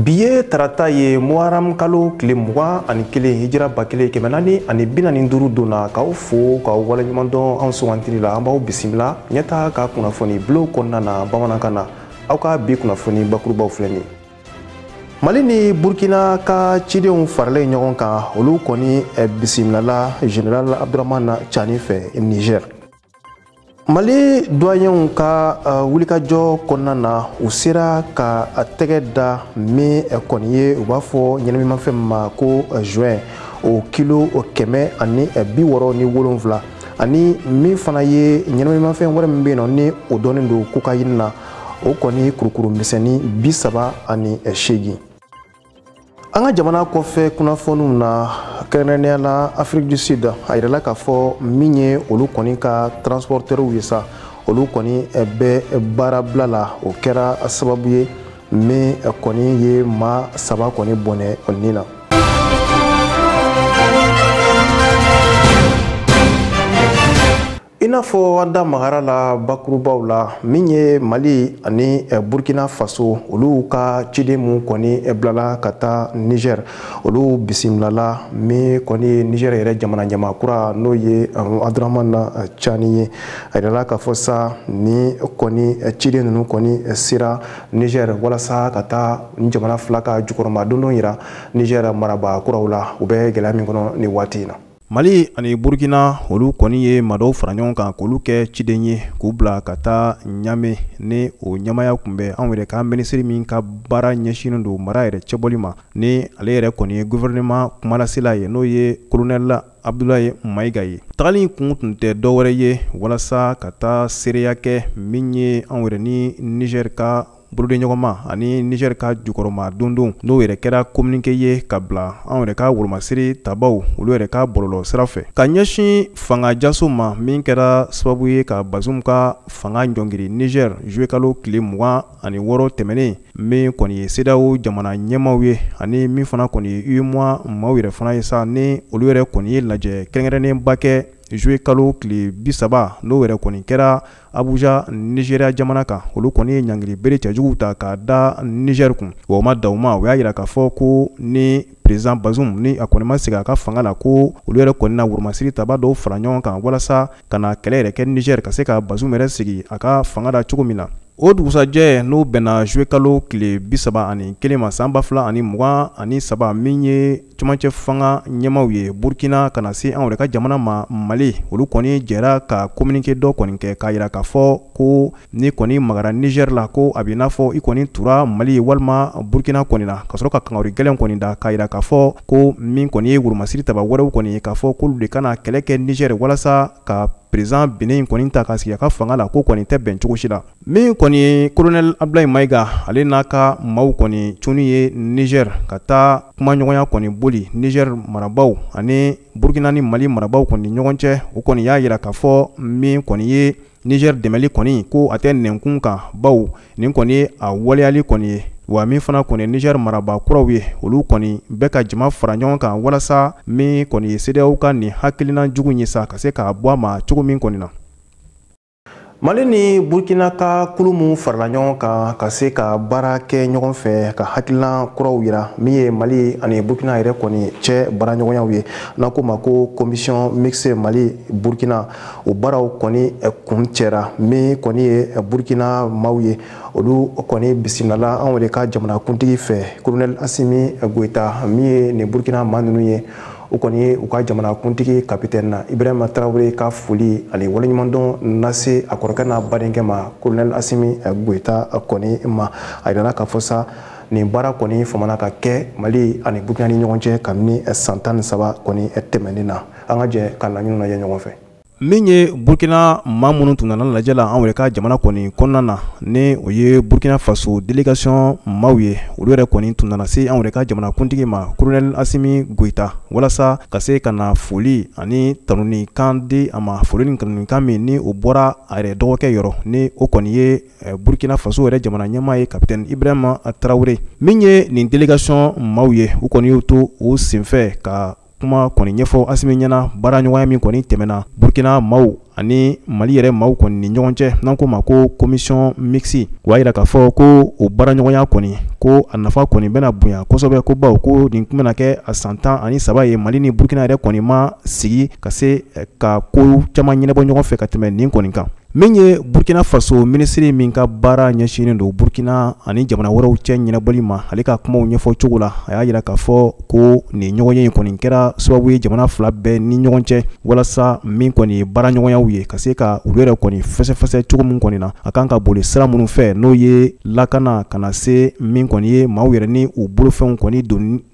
Biye tarata ye Muharram kalo tile 21 hijira bakele kemenani ani binani nduru dona ka fo ka wala nyumando an sugantiri la ambaw bisimila nyata ka kunafoni blo konna na bamanakana awka bi kunafoni bakurubaw fleni Mali ni Burkina ka cidenw farale ɲɔgɔn kan olu kɔni bisimilala General Abdurrahman Chani fɛ Niger Mali doyenw ka wulikajɔ kɔnɔna na u sera ka tɛgɛ da min kɔni ye u b'a fɔ ɲɛnaminimafɛn ma ko juin o kilo 167 ani min fana ye ɲɛnaminimafɛn wɛrɛ min bɛ yen ni o dɔnnen don cocaïne na o kɔni kurukuru misɛnnin 38 an ka jamana kɔfɛ kunnafoniw na kɛrɛnkɛrɛnnenya la Afrique du Sud a yirala k'a fɔ min ye olu kɔni ka transporteurs ye sa olu kɔni bɛ baara bila la o kɛra sababu ye min kɔni ye maa 3 kɔni bɔnɛ nin na I n'a fɔ an da magara la bakurubaw la min ye Mali ani Burkina Faso olu ka ciden mun kɔni bilala ka taa Niger olu bisimilala min kɔni Niger yɛrɛ jamana ɲamakura n'o ye Abdurrahman Chani ye a yirala k'a fɔ sa ni kɔni ciden ninnu kɔni sera Niger walasa ka taa jamana fila ka jukɔrɔma dondon yira Niger marabakuraw la u bɛ gɛlɛya min kɔnɔ ni waati in na Mali ani Burkina olu kɔni ye madaw fara ɲɔgɔn kan k'olu kɛ ciden ye k'u bila ka taa Ɲame ni o ɲamaya kunbɛ anw yɛrɛ ka minisiri min ka baara ɲɛsinnen don mara yɛrɛ cɛbɔli ma ni ale yɛrɛ kɔni ye gouvernement kumalasela ye n'o ye colonel Abdoulaye Maïga ye tagali kun tun tɛ dɔwɛrɛ ye walasa ka taa seereya kɛ min ye anw yɛrɛ ni Niger ka boloden ɲɔgɔnma ani Niger ka jukɔrɔma dondon n'o yɛrɛ kɛra communiqué ye ka bila anw yɛrɛ ka wolomasiri tabaw olu yɛrɛ ka bɔlɔlɔ sira fɛ ka ɲɛsin fanga jaso ma min kɛra sababu ye ka Bazoum ka fanga ɲɔngiri Niger juillet kalo tile 26 tɛmɛnen min kɔni ye CEDEAO jamana ɲɛmaw ye ani min fana kɔni ye UEMOA maaw yɛrɛ fana ye sa ni olu yɛrɛ kɔni ye lajɛ kɛrɛnkɛrɛnnenba kɛ juillet kalo tile 30 n'o yɛrɛ kɔni kɛra Abuja Nigeria jamana kan olu kɔni ye ɲangiri bere cɛjugu ta ka da Niger kun o ma dauma o y'a yira k'a fɔ ko ni président Bazoum ni a kɔni ma segin a ka fanga la ko olu yɛrɛ kɔni na woromasiri taba dɔw fara ɲɔgɔn kan walasa ka na kɛlɛ yɛrɛ kɛ Niger ka se ka Bazoum yɛrɛ sigi a ka fanga la cogo min na o dugusajɛ n'o bɛnna juillet kalo tile 31 ma san 2023 min ye cɛmancɛ fanga ɲɛmaw ye Burkina kana se anw yɛrɛ ka jamana ma Mali olu kɔni jɛra ka communiqué dɔ kɔni kɛ k'a yira k'a fɔ ko ni kɔni magara Niger la ko a bɛ n'a fɔ i kɔni tura Mali ye walima Burkina kɔni la ka sɔrɔ ka kangari gɛlɛn kɔni da k'a yira k'a fɔ ko min kɔni ye woromasiri taba wɛrɛw kɔni ye k'a fɔ k'olu de kana kɛlɛ kɛ Niger walasa ka président Benin kɔni ta ka sigi a ka fanga la ko kɔni tɛ bɛn cogo si la min kɔni ye colonel Abdoulaye Maïga ale n'a ka maaw kɔni cunni ye Niger ka taa kumaɲɔgɔnya kɔni boli Niger marabaw ani Burkina ni Mali marabaw kɔni ɲɔgɔn cɛ o kɔni y'a yira k'a fɔ min kɔni ye Niger dɛmɛli kɔni ko a tɛ nɛnkun kan baw nin kɔni ye a waleyali kɔni ye wa min fana kɔni Niger marabakuraw ye olu kɔni bɛ ka jama fara ɲɔgɔn kan walasa min kɔni ye CEDEAO ka nin hakilina jugu ye sa ka se k'a bɔ a ma cogo min kɔni na Mali ni Burkina ka kulu mun farala ɲɔgɔn kan ka se ka baara kɛ ɲɔgɔn fɛ ka hakilina kuraw yira min ye Mali ani Burkina yɛrɛ kɔni cɛ baara ɲɔgɔnyaw ye n'a ko ma ko commission mixte Mali Burkina o baaraw kɔni kun cɛra min kɔni ye Burkina maaw ye olu kɔni bisimilala anw yɛrɛ ka jamana kuntigi fɛ colonel Assimi Goïta min ye nin Burkina maa ninnu ye o kɔni ye u ka jamana kuntigi capitaine Ibrahima Traoré ka foli ani waleɲumandɔn lase a kɔrɔkɛ n'a badenkɛ ma colonel Assimi Goïta kɔni ma a yirala k'a fɔ sa nin baara kɔni famana ka kɛ Mali ani Burkina ni ɲɔgɔn cɛ kabini san 13 kɔni tɛmɛnen na an ka jɛ ka laɲiniw lajɛ ɲɔgɔn fɛ min ye Burkina maa minnu tun nana lajɛ la an yɛrɛ ka jamana kɔni kɔnɔna na ni o ye Burkina Faso délégation maaw ye olu yɛrɛ kɔni tun nana se an yɛrɛ ka jamana kuntigi ma Colonel Assimi Goïta walasa ka se ka na foli ani tanunikan di a ma foli ni tanunikan min ni o bɔra a yɛrɛ dɔgɔkɛ yɔrɔ ni o kɔni ye Burkina Faso yɛrɛ jamana ɲɛmaa ye Capitaine Ibrahima Traoré min ye nin délégation maaw ye u kɔni y'u to o senfɛ ka kuma kɔni ɲɛfɔ Assimi ɲɛna baara ɲɔgɔnya min kɔni tɛmɛna Burkina maaw ani Mali yɛrɛ maaw kɔni ni ɲɔgɔn cɛ n'an ko ma ko commission mixte o y'a yira k'a fɔ ko o baara ɲɔgɔnya kɔni ko a nafa kɔni bɛna bonya kosɛbɛ ko bawo ko nin tun bɛna kɛ a san 13 ye Mali ni Burkina yɛrɛ kɔni ma sigi ka se ka ko caman ɲɛnabɔ ɲɔgɔn fɛ ka tɛmɛ nin kɔni kan min ye Burkina Faso ministre min ka baara ɲɛsinnen don Burkina ani jamana wɛrɛw cɛ ɲɛnabɔli ma ale ka kumaw ɲɛfɔ cogo la a y'a yira k'a fɔ ko nin ɲɔgɔnye in kɔni kɛra sababu ye jamana fila bɛɛ ni ɲɔgɔn cɛ walasa min kɔni ye baara ɲɔgɔnyaw ye ka se ka olu yɛrɛ kɔni fɛsɛfɛsɛ cogo min kɔni na a kan ka boli sira minnu fɛ n'o ye lakana ka na se min kɔni ye maaw yɛrɛ ni u bolofɛnw kɔni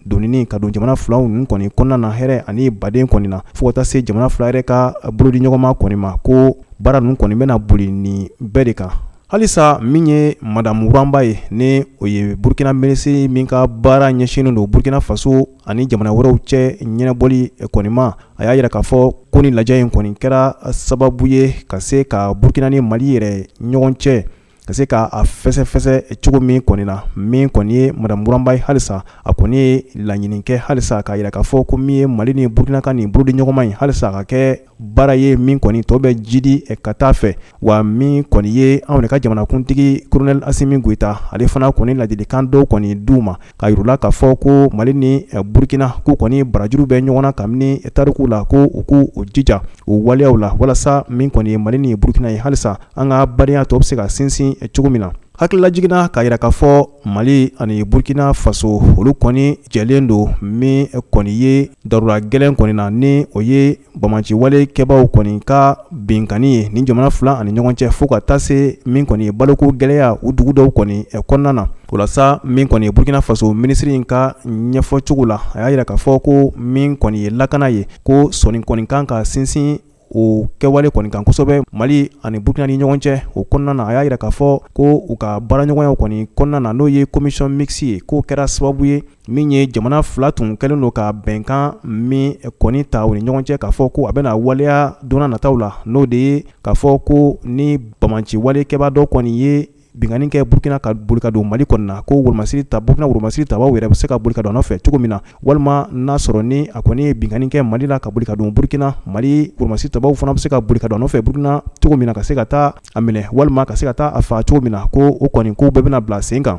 donini ka don jamana filaw ninnu kɔni kɔnɔna na hɛrɛ ani baden kɔni na fo ka taa se jamana fila yɛrɛ ka bolodi ɲɔgɔnma kɔni ma ko baara ninnu kɔni bɛna boli ni bɛɛ de kan halisa min ye Madame Wuramba ye ni o ye Burkina ministre min ka baara ɲɛsinnen don Burkina Faso ani jamana wɛrɛw cɛ ɲɛnabɔli kɔni ma a y'a yira k'a fɔ ko ni lajɛ in kɔni kɛra sababu ye ka se ka Burkina ni Mali yɛrɛ ɲɔgɔn cɛ ka se ka a fɛsɛfɛsɛ cogo min kɔni na min kɔni ye Madame Wuramba ye halisa a kɔni ye laɲini kɛ halisa k'a yira k'a fɔ ko min ye Mali ni Burkina ka nin bolodi ɲɔgɔnma ye halisa ka kɛ baara ye min kɔni tɔ bɛ jidi ka taa fɛ wa min kɔni ye anw de ka jamana kuntigi Colonel Assimi Goïta ale fana kɔni ladilikan dɔw kɔni d'u ma ka yirula k'a fɔ ko Mali ni Burkina ko kɔni barajuru bɛ ɲɔgɔn na kabini tariku la ko u k'u jija o waleyaw la walasa min kɔni ye Mali ni Burkina ye halisa an ka badenya tɔ bɛ se ka sinsin cogo min na hakilila jiginna k'a yira k'a fɔ Mali ani Burkina Faso olu kɔni jɛlen don min kɔni ye darura gɛlɛn kɔni na ni o ye bamaci wale kɛbaw kɔni ka binkani ye ni jamana fila ani ɲɔgɔn cɛ fo ka taa se min kɔni ye baloko gɛlɛya u dugu dɔw kɔni kɔnɔna na walasa min kɔni ye Burkina Faso ministre in ka ɲɛfɔ cogo la a y'a yira k'a fɔ ko min kɔni ye lakana ye ko sɔni kɔni kan ka sinsin o kɛwale kɔni kan kosɛbɛ Mali ani Burkina ni ɲɔgɔn cɛ o kɔnɔna na a y'a yira k'a fɔ ko u ka baara ɲɔgɔnyaw kɔni kɔnɔna na n'o ye commission mixte ye k'o kɛra sababu ye min ye jamana fila tun kɛlen don ka bɛnkan min kɔni ta u ni ɲɔgɔn cɛ k'a fɔ ko a bɛna waleya donna nataw la n'o de ye k'a fɔ ko ni bamaci walekɛba dɔ kɔni ye binkani kɛ Burkina ka boli ka don Mali kɔni na ko Burkina woromasiri tabaw yɛrɛ bɛ se ka boli ka don a nɔfɛ cogo min na walima n'a sɔrɔ ni a kɔni ye binkani kɛ Mali la ka boli ka don Burkina Mali woromasiri tabaw fana bɛ se ka boli ka don a nɔfɛ Burkina cogo min na ka se ka taa a minɛ walima ka se ka taa a faa cogo min na ko o kɔni ko bɛɛ bɛna bila sen kan.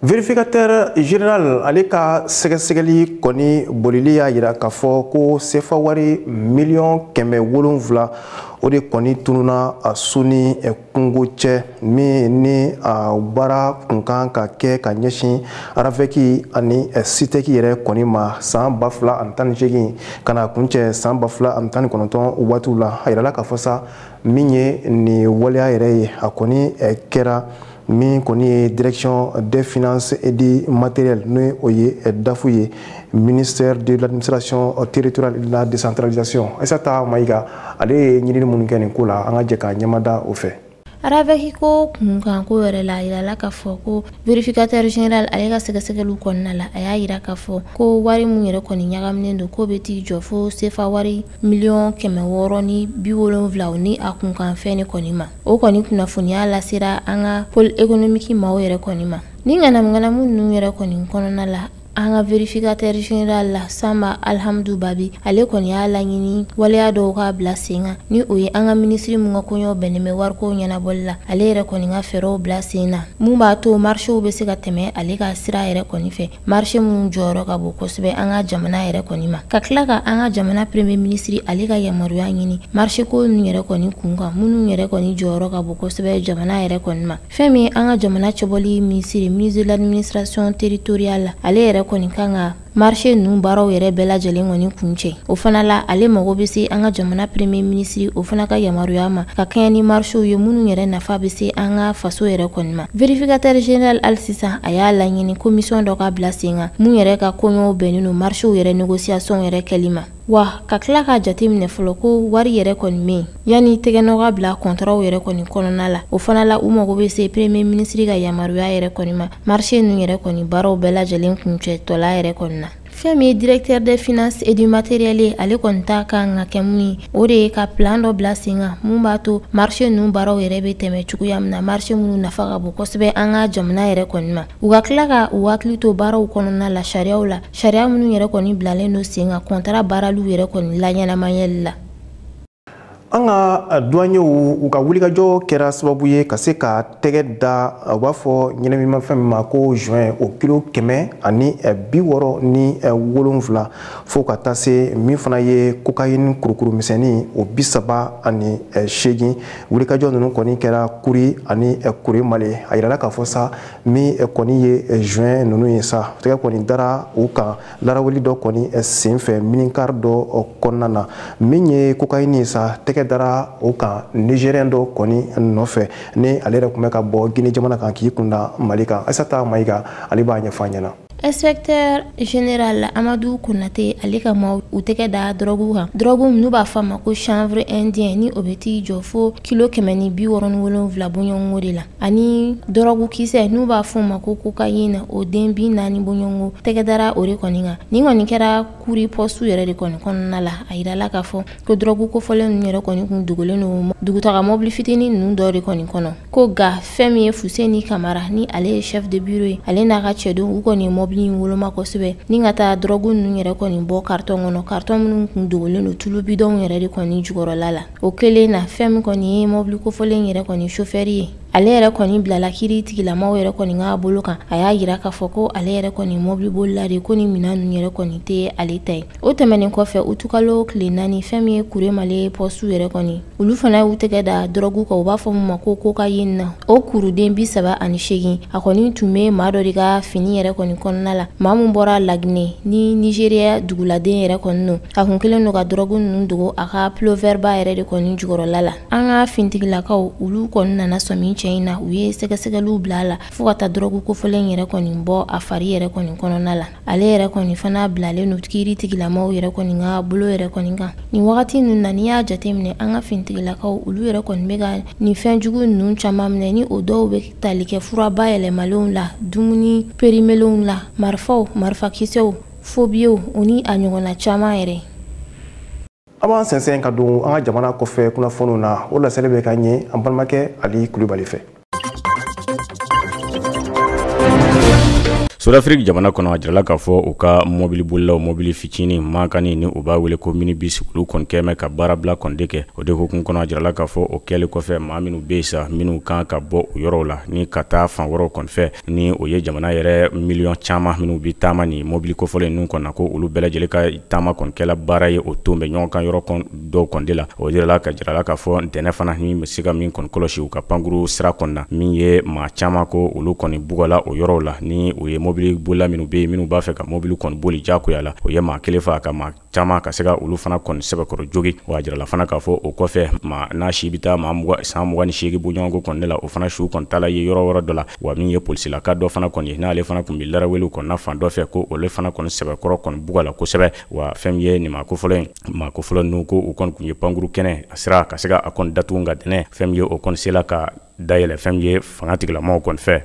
Vérificateur général ale ka sɛgɛsɛgɛli kɔni bolili y'a yira k'a fɔ ko CFA wari $700,000 o de kɔni tununa a su ni kungo cɛ min ni a baara kun kan ka kɛ ka ɲɛsin RAVEC ani SITEC yɛrɛ kɔni ma san 2018 ka na kuncɛ san 2019 waatiw la a yirala k'a fɔ sa min ye nin waleya yɛrɛ ye a kɔni kɛra min kɔni ye direction des finances et du matériel n'o o ye DAFU ye ministère de l'administration territoriale et de la décentralisation Aissata Maïga ale ye ɲinini minnu kɛ nin ko la an ka jɛ ka ɲɛmada o fɛ. RAVEC ko kunkan ko yɛrɛ la a yirala k'a fɔ ko vérificateur général ale ka sɛgɛsɛgɛliw kɔnɔna la a y'a yira k'a fɔ ko wari mun yɛrɛ kɔni ɲagaminen don ko bɛ t'i jɔ fo CFA wari $670,000 ni a kunkan fɛn kɔni ma o kɔni kunnafoniya lasera an ka pôle économique maaw yɛrɛ kɔni ma ni ŋanamu ninnu yɛrɛ kɔni kɔnɔna la an ka vérificateur général la Samba Alhamdou Babi ale kɔni y'a laɲini waleya dɔw ka bila sen kan ni o ye an ka ministre mun ka kɔɲɔ bɛnnen bɛ wariko ɲɛnabɔli la ale yɛrɛ kɔni ka fɛɛrɛw bila sen na mun b'a to marchew bɛ se ka tɛmɛ ale ka sira yɛrɛ kɔni fɛ marché mun jɔyɔrɔ ka bon kosɛbɛ an ka jamana yɛrɛ kɔni ma ka tila ka an ka jamana premier ministre ale ka yamaruya ɲini marché ko ninnu yɛrɛ kɔni kun kan minnu yɛrɛ kɔni jɔyɔrɔ ka bon kosɛbɛ jamana yɛrɛ kɔni ma fɛn min an ka jamana cɛbɔli ministre de l'administration territoriale la ale yɛrɛ kɔni kan ka marché ninnu baaraw yɛrɛ bɛɛ lajɛlen kɔni kuncɛ o fana la ale mago bɛ se an ka jamana premier ministre o fana ka yamaruya ma ka kɛɲɛ ni marchéw ye minnu yɛrɛ nafa bɛ se an ka faso yɛrɛ kɔni ma vérificateur général hali sisan a y'a laɲini commission dɔ ka bila sen kan mun yɛrɛ ka kɔɲɔw bɛnnen don marchéw yɛrɛ négociation yɛrɛ kɛli ma wa ka tila ka jateminɛ fɔlɔ ko wari yɛrɛ kɔni me yani tɛgɛnɔ ka bila kɔntrɔw yɛrɛ kɔni kɔnɔna la o fana la u mago bɛ se premier ministre ka yamaruya yɛrɛ kɔni ma marché nu yɛrɛ kɔni baaraw bɛɛ lajɛlen kuncɛtɔla yɛrɛ kɔni na. Fɛn min ye directeur des finances et du matériel ye ale kɔni ta kan ka kɛ mun ye o de ye ka plan dɔ bila sen kan mun b'a to marché nu baaraw yɛrɛ bɛ tɛmɛ cogoya min na marché minnu nafa ka bon kosɛbɛ an ka jamana yɛrɛ kɔni ma u ka tila ka u hakili to baaraw kɔnɔna la sariyaw la sariya minnu yɛrɛ kɔni bilalen don sen kan contrat baaraliw yɛrɛ kɔni laɲɛnamayɛli la. An ka douaniers u ka wulikajɔ kɛra sababu ye ka se ka tɛgɛ da u b'a fɔ ɲɛnɛminimafɛn min ma ko juin o kilo 167 fo ka taa se min fana ye cocaïne kurukuru misɛnnin o 38 wulikajɔ ninnu kɔni kɛra Kuri ani Kure Male a yirala k'a fɔ sa min kɔni ye juin ninnu ye sa tɛgɛ kɔni dara u kan laraweli dɔ kɔni senfɛ minikari dɔ kɔnɔna na min ye cocaïne ye sa tɛgɛ dara o kan Nigérien dɔ kɔni nɔfɛ ni ale yɛrɛ tun bɛ ka bɔ Guinée jamana kan k'i kunda Mali kan Aissata Maïga ale b'a ɲɛfɔ an ɲɛna. Inspecteur général Amadou Konate ale ka maaw u tɛgɛ da drogue kan drogue minnu b'a fɔ a ma ko chanvre indien ni o bɛ t'i jɔ fo kilo 167 bɔɲɔngo de la ani drogue kisɛ n'u b'a fɔ o ma ko cocaïne o den 40 bɔɲɔngo tɛgɛ dara o de kɔni kan ni kɔni kɛra Kuri poste yɛrɛ de kɔni kɔnɔna la a yirala k'a fɔ ko drogue kofɔlen ninnu yɛrɛ kɔni kun dogolen don dugutaga mobili fitinin ninnu dɔ de kɔni kɔnɔ ko ga fɛn min ye Fuseni Kamara ni ale ye chef de bureau ye ale n'a ka cɛdenw u kɔni ye mobili woloma kosɛbɛ ni ka taa drogue ninnu yɛrɛ kɔni bɔ carton kɔnɔ carton minnu kun dogolen don tulu bidon yɛrɛ de kɔni jukɔrɔla la o kelen na fɛn min kɔni ye mobili kofɔlen yɛrɛ kɔni chauffeur ye ale yɛrɛ kɔni bilala kiiri tigilamaw yɛrɛ kɔni ka bolo kan a y'a yira k'a fɔ ko ale yɛrɛ kɔni mobili bolila de ko ni minɛn ninnu yɛrɛ kɔni tɛ ale ta ye o tɛmɛnen kɔfɛ utukalo tile 4 fɛn min ye Kure Male poste yɛrɛ kɔni olu fana y'u tɛgɛ da drogue kan u b'a fɔ mun ma ko cocaïne na o kuruden 38 a kɔni tun bɛ maa dɔ de ka fini yɛrɛ kɔni kɔnɔna la maa mun bɔra Laginɛ ni Nigeria duguladen yɛrɛ kɔni don a kun kelen don ka drogue ninnu dogo a ka pullover ba yɛrɛ de kɔni jukɔrɔla la an ka fintigilakaw olu kɔni nana sɔmi cɛ in na u ye sɛgɛsɛgɛliw bila la fo ka taa drogue kofɔlen yɛrɛ kɔni bɔ a fari yɛrɛ kɔni kɔnɔna la ale yɛrɛ kɔni fana bilalen don kiiri tigilamaw yɛrɛ kɔni ka bolo yɛrɛ kɔni kan nin wagati ninnu na n'i y'a jateminɛ an ka fintigilakaw olu yɛrɛ kɔni bɛ ka nin fɛn jugu ninnu caman minɛ ni o dɔw bɛ tali kɛ fura bayɛlɛmalenw la dumuni perimelenw la marifakisɛw fobiyew o ni a ɲɔgɔnna caman yɛrɛ. An b'an sɛnsɛn ka don an ka jamana kɔfɛ kunnafoniw na o laseli bɛ ka ɲɛ an balimakɛ Ali Kulibali fɛ. Sud-Afrique jamana kɔnɔ a jirala k'a fɔ u ka mobili bolilaw mobili fitinin mankani ni u b'a wele ko minibus olu kɔni kɛmɛ ka baarabila kɔni kɛ o de hukumu kɔnɔ a jirala k'a fɔ o kɛlen kɔfɛ maa minnu bɛ yen sa minnu kan ka bɔ o yɔrɔw la ni ka taa fan wɛrɛw kɔni fɛ ni o ye jamana yɛrɛ miliyɔn caman minnu bɛ taama ni mobili kofɔlen ninnu kɔnɔ ko olu bɛɛ lajɛlen ka taama kɔni kɛla baara ye o ton bɛ ɲɔgɔn kan yɔrɔ dɔw kɔni de la o jirala ka jirala k'a fɔ ntɛnɛn fana ni bɛ se ka min kɔni kɔlɔsi u ka pankuru sira kɔni na min ye maa caman ko olu kɔni bugɔla o yɔrɔw la ni o ye mobili bolila minnu bɛ yen minnu b'a fɛ ka mobili kɔni boli jakoya la o ye maa kelen fa ka maa caman ka se ka olu fana kɔni sɛbɛkɔrɔ jogi wa a jirala fana k'a fɔ o kɔfɛ maa n'a si bɛ taa san 28 bɔɲɔgɔnko kɔni la o fana su kɔni taala ye yɔrɔ wɛrɛ dɔ la wa min ye polisilaka dɔ fana kɔni ye n'ale fana tun bɛ laraweliw kɔni na fan dɔ fɛ ko olu fana kɔni sɛbɛkɔrɔ kɔni buga la kosɛbɛ wa fɛn min ye nin maa kofɔlɔ ninnu ko u kɔni tun ye pankuru kɛnɛ a sira ka se ka a kɔni datugu ka dɛnɛ fɛn min ye o kɔni sela ka dayɛlɛ fɛn min ye fanga tigilamaw kɔni fɛ.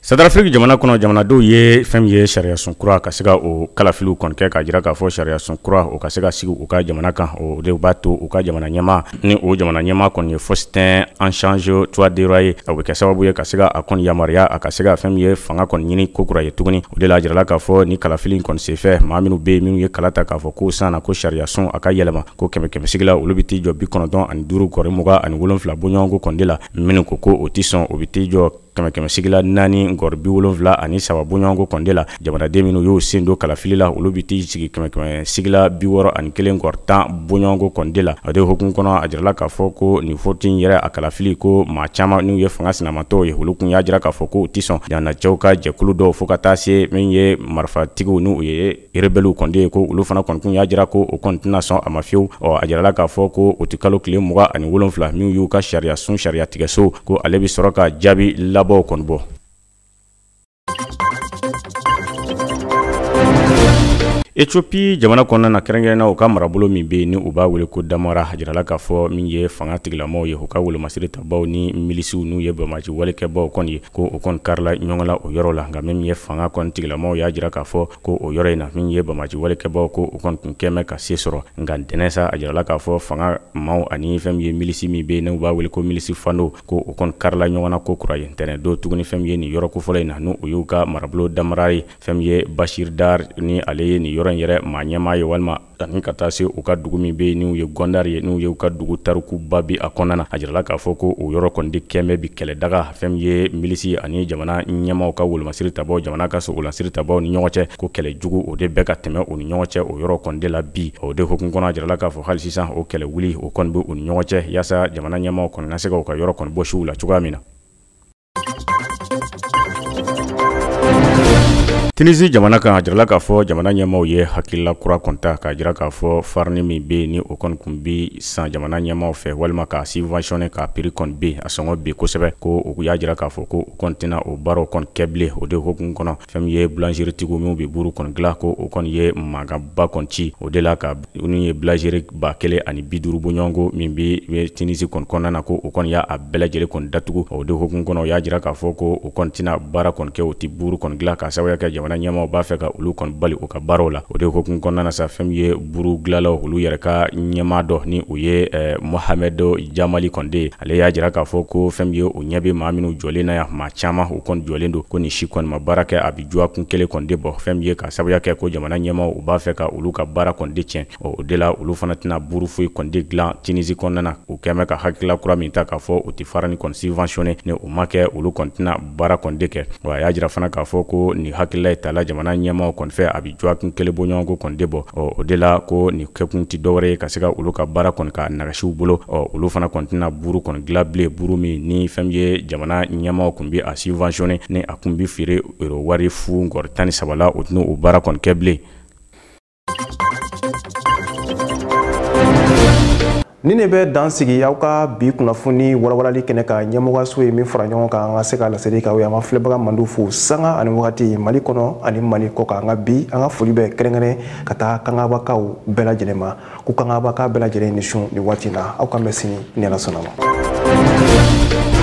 Sud-Afrique jamana kɔnɔ jamanadenw ye fɛn min ye sariya sun kura ka se ka o kalafiliw kɔni kɛ ka jira k'a fɔ sariya sun kura o ka se ka sigi u ka jamana kan o de b'a to u ka jamana ɲɛma ni o jamana ɲɛma kɔni ye Faustin Archange Touadéra ye a bɛ kɛ sababu ye ka se ka a kɔni yamaruya a ka se ka fɛn min ye fanga kɔni ɲini ko kura ye tuguni o de la jirala k'a fɔ ni kalafili kɔni senfɛ maa minnu bɛ yen minnu ye kala ta k'a fɔ ko san na ko sariya sun a ka yɛlɛma ko kɛmɛ sigila olu bɛ t'i jɔ 95 kɔri 27 bɔɲɔgɔnko kɔni de la minnu ko o tɛ sɔn o bɛ t'i jɔ kɛmɛ sigila 4 ngɔri 73 bɔɲɔgɔnko kɔni de la jamanaden minnu y'o sen don kalafili la olu bɛ t'i sigi kɛmɛ sigila 61 ngɔri 10 bɔɲɔgɔnko kɔni de la o de hukumu kɔnɔ a jirala k'a fɔ ko nin foti yɛrɛ a kalafili ko maa caman n'u ye fanga sinamatɔw ye olu kun y'a jira k'a fɔ ko u tɛ sɔn janacɛw ka jɛkulu dɔw fo ka taa se min ye marifatigiw n'u ye rebelliw kɔni de ye ko olu fana kɔni kun y'a jira ko o kɔni tɛna sɔn a ma fiyewu a jirala k'a fɔ ko o tɛ kalo tile 27 min y'u ka sariya sun sariya tigɛso ko ale bɛ sɔrɔ ka jaabi labɔw kɔni bɔ. Ethiopie jamana kɔnɔna na kɛrɛnkɛrɛnna u ka marabolo min bɛ ni u b'a wele ko Damara a jirala k'a fɔ min ye fanga tigilamɔgɔw ye u ka wolomasiri tabaw ni milisiw n'u ye bɛnbalici walekɛbaw kɔni ye ko o kɔni karila ɲɔgɔn la o yɔrɔ la nka min ye fanga kɔni tigilamɔgɔw y'a jira k'a fɔ ko o yɔrɔ in na min ye bɛnbalici walekɛbaw ko o kɔni tun kɛmɛ ka se sɔrɔ nka ntɛnɛn sa a jirala k'a fɔ fanga maaw ani fɛn min ye milisi min bɛ n'u b'a wele ko milisi fando ko o kɔni karila ɲɔgɔn na ko kura ye ntɛnɛn don tuguni fɛn min ye nin yɔrɔ kofɔlɔ in na n'u y'u ka marabolo Damara ye fɛn min ye Bashir Dar ni ale ye nin yɔrɔ in yɛrɛ maa ɲɛmaa ye walima ani ka taa se u ka dugu min bɛ n'u ye Gondar ye n'u ye u ka dugu tarikuba bi a kɔnɔna na a jirala k'a fɔ ko o yɔrɔ kɔni de kɛmɛ bi kɛlɛ daga fɛn min ye milisi ani jamana ɲɛmaaw ka wolomasiri tabaw jamana ka sogolasiri tabaw ni ɲɔgɔn cɛ ko kɛlɛ jugu o de bɛ ka tɛmɛ u ni ɲɔgɔn cɛ o yɔrɔ kɔni de la bi o de hukumu kɔnɔ a jirala k'a fɔ hali sisan o kɛlɛ wuli o kɔni bɛ u ni ɲɔgɔn cɛ yaasa jamana ɲɛmaaw kɔni ka se ka u ka yɔrɔ kɔni bɔsiw la cogoya min na. Tunisie jamana kan a jirala k'a fɔ jamana ɲɛmaaw ye hakilila kura kɔnta k'a jira k'a fɔ farni min bɛ ni o kɔni kun bɛ san jamana ɲɛmaaw fɛ walima k'a subventionné k'a prix kɔni bɛ a sɔngɔ bɛ kosɛbɛ ko u y'a jira k'a fɔ ko u kɔni tɛna o baaraw kɔni kɛ bilen o de hukumu kɔnɔ fɛn min ye boulangerie tigiw min bɛ buru kɔni dilan ko o kɔni ye mankanba kɔni ci o de la ka ni ye boulangerie 1050 bɔɲɔgɔnko min bɛ Tunisie kɔni kɔnɔna na ko o kɔni y'a bɛɛ lajɛlen kɔni datugu o de hukumu kɔnɔ o y'a jira k'a fɔ ko o kɔni tɛna baara kɔni kɛ o tɛ buru kɔni dilan k'a sababuya kɛ jamana ɲɛmaaw b'a fɛ ka olu kɔni bali u ka baaraw la o de hukumu kɔnɔna na sa fɛn min ye buru dilanlaw olu yɛrɛ ka ɲɛmaa dɔ ni o ye Mohamed Jamali kɔni de ye ale y'a jira k'a fɔ ko fɛn min ye o ɲɛ bɛ maa minnu jɔlen na yan maa caman u kɔni jɔlen don ko nin si kɔni ma baara kɛ a bɛ juwa kun kelen kɔni de bɔ fɛn min ye ka sababuya kɛ ko jamana ɲɛmaaw u b'a fɛ ka olu ka baara kɔni de tiɲɛ o de la olu fana tɛna buru foyi kɔni de dilan Tunisie kɔnɔna na u kɛmɛ ka hakilila kura min ta k'a fɔ u tɛ farani kɔni subventionné ni o ma kɛ olu kɔni tɛna baara kɔni de kɛ wa a y'a jira fana k'a fɔ ko nin hakilila ye tala jamana ɲɛmaaw kɔni fɛ a bɛ juwa kun kelen bɔɲɔgɔnko kɔni de bɔ o de la ko nin kɛkun tɛ dɔwɛrɛ ye ka se ka olu ka baara kɔni ka nagasiw bolo olu fana kɔni tɛna buru kɔni dilan bilen buru min ni fɛn ye jamana ɲɛmaaw kun bɛ a subventionné ni a kun bɛ feere wari fu nkɔri 13 la o tɛna o baara kɔni kɛ bilen. Ni ne bɛ dan sigi aw ka bi kunnafoni walawalali kɛnɛ ka ɲɛmɔgɔso ye min fara ɲɔgɔn kan an ka se ka laseli k'aw ye an ma filɛbaga mandu fo sanga ani wagati Mali kɔnɔ ani Mali kɔ kan an ka bi an ka foli bɛ kɛrɛnkɛrɛn ka taa kangabakaw bɛɛ lajɛlen ma ko kangabaka bɛɛ lajɛlen ni sun ni waati na aw ka mɛn sini ni Ala sɔnna ma.